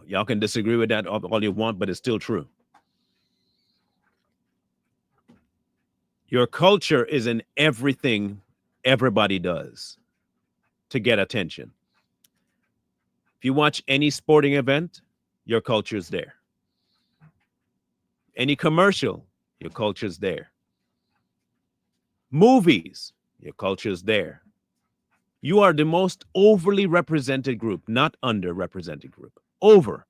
Y'all can disagree with that all you want, but it's still true. Your culture is in everything everybody does to get attention. If you watch any sporting event, your culture is there. Any commercial, your culture is there. Movies, your culture is there. You are the most overly represented group, not underrepresented group. Over.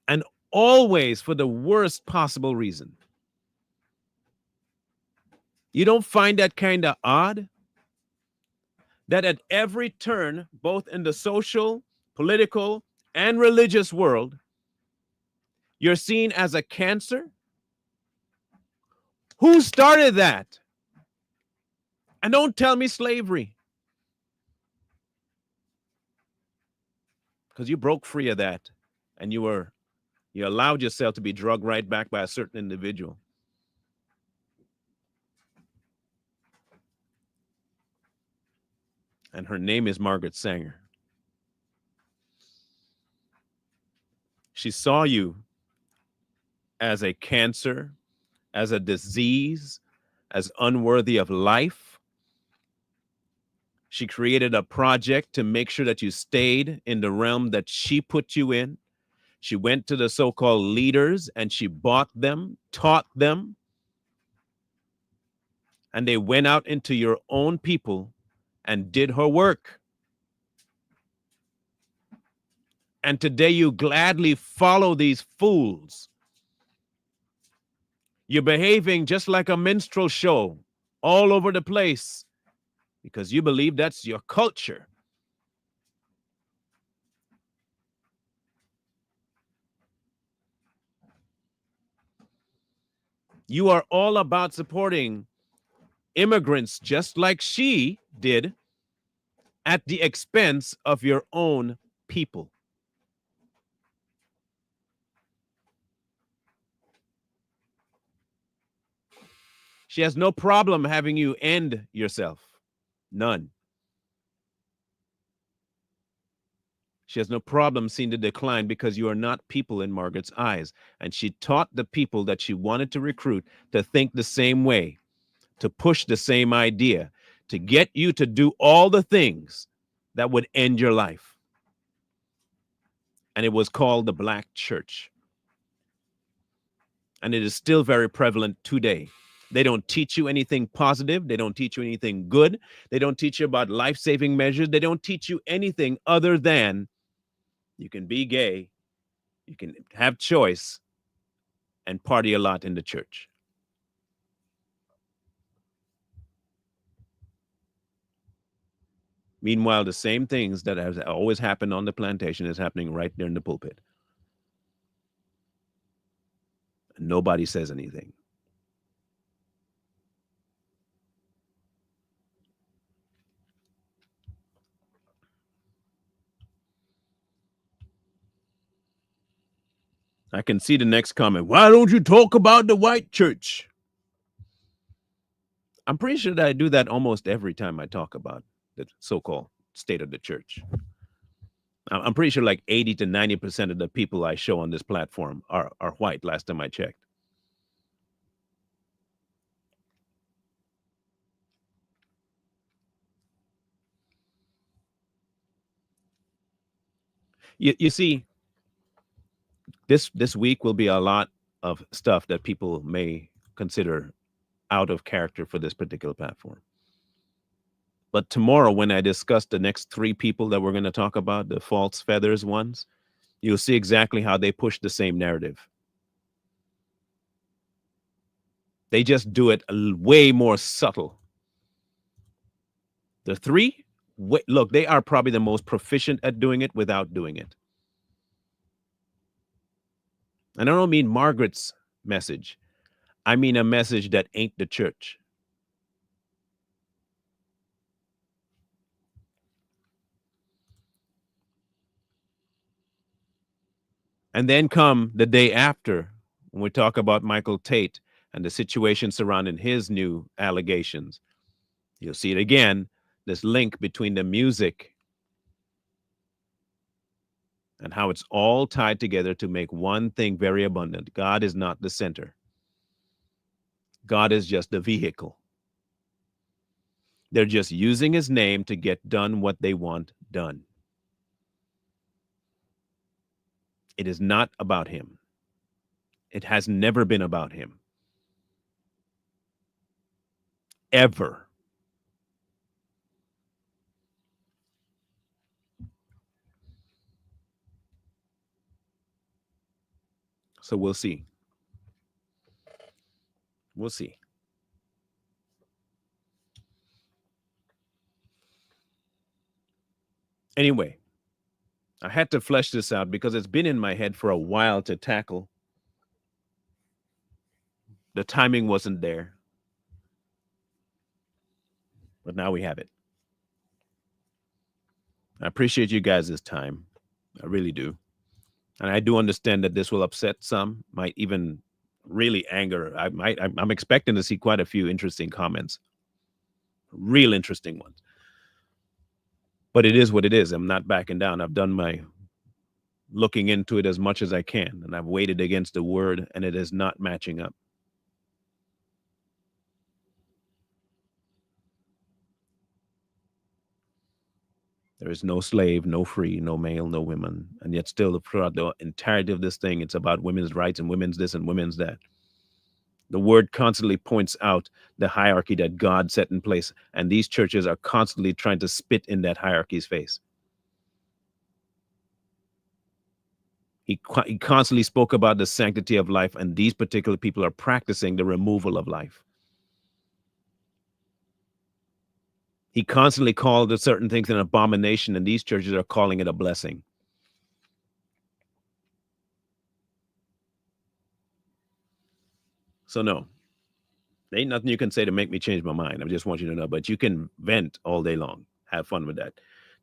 And always for the worst possible reason. You don't find that kind of odd? That at every turn, both in the social, political, and religious world, you're seen as a cancer? Who started that? And don't tell me slavery. because you broke free of that, and you allowed yourself to be drugged right back by a certain individual. And her name is Margaret Sanger. She saw you as a cancer, as a disease, as unworthy of life. She created a project to make sure that you stayed in the realm that she put you in. She went to the so-called leaders and she bought them, taught them, and they went out into your own people and did her work. And today you gladly follow these fools. You're behaving just like a minstrel show all over the place because you believe that's your culture. You are all about supporting immigrants just like she did at the expense of your own people. She has no problem having you end yourself. None. She has no problem seeing the decline because you are not people in Margaret's eyes. And she taught the people that she wanted to recruit to think the same way, to push the same idea, to get you to do all the things that would end your life. And it was called the Black Church. And it is still very prevalent today. They don't teach you anything positive. They don't teach you anything good. They don't teach you about life-saving measures. They don't teach you anything other than you can be gay, you can have choice, and party a lot in the church. Meanwhile, the same things that has always happened on the plantation is happening right there in the pulpit. And nobody says anything. I can see the next comment. Why don't you talk about the white church? I'm pretty sure that I do that almost every time I talk about the so-called state of the church. I'm pretty sure like 80 to 90% of the people I show on this platform are white, last time I checked. You see, this week will be a lot of stuff that people may consider out of character for this particular platform. But tomorrow, when I discuss the next 3 people that we're going to talk about, the false feathers ones, you'll see exactly how they push the same narrative. They just do it way more subtle. The 3, look, they are probably the most proficient at doing it without doing it. And I don't mean Margaret's message. I mean a message that ain't the church. And then come the day after, when we talk about Michael Tate and the situation surrounding his new allegations. You'll see it again, this link between the music and how it's all tied together to make one thing very abundant. God is not the center. God is just the vehicle. They're just using his name to get done what they want done. It is not about him. It has never been about him. Ever. So we'll see. We'll see. Anyway, I had to flesh this out because it's been in my head for a while to tackle. The timing wasn't there. But now we have it. I appreciate you guys' time. I really do. And I do understand that this will upset some, might even really anger. I'm expecting to see quite a few interesting comments, real interesting ones. But it is what it is. I'm not backing down. I've done my looking into it as much as I can, and I've weighted against the word, and it is not matching up. There is no slave, no free, no male, no women. And yet still throughout the entirety of this thing, it's about women's rights and women's this and women's that. The word constantly points out the hierarchy that God set in place. And these churches are constantly trying to spit in that hierarchy's face. He constantly spoke about the sanctity of life, and these particular people are practicing the removal of life. He constantly called certain things an abomination, and these churches are calling it a blessing. So no, there ain't nothing you can say to make me change my mind. I just want you to know, but you can vent all day long. Have fun with that.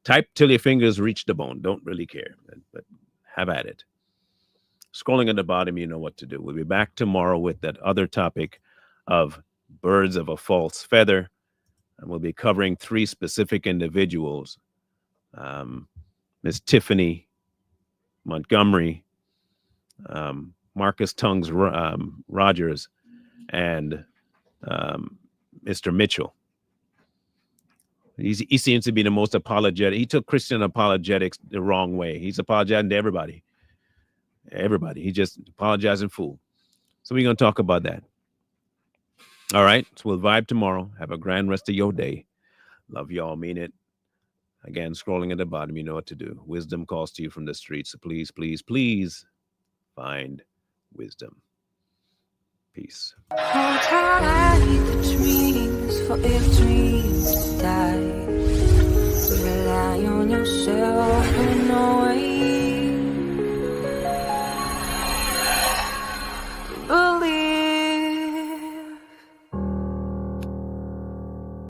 Type till your fingers reach the bone. Don't really care, but have at it. Scrolling at the bottom, you know what to do. We'll be back tomorrow with that other topic of birds of a false feather. And we'll be covering 3 specific individuals. Miss Tiffany Montgomery, Marcus Tongues Rogers, and Mr. Mitchell. He seems to be the most apologetic. He took Christian apologetics the wrong way. He's apologizing to everybody. He just apologizing fool. So we're going to talk about that. All right. So we'll vibe tomorrow. Have a grand rest of your day. Love y'all. Mean it. Again, scrolling at the bottom, you know what to do. Wisdom calls to you from the streets. So please, please, please find wisdom. Peace. Hold tight the dreams, for if dreams die, rely on yourself in no way.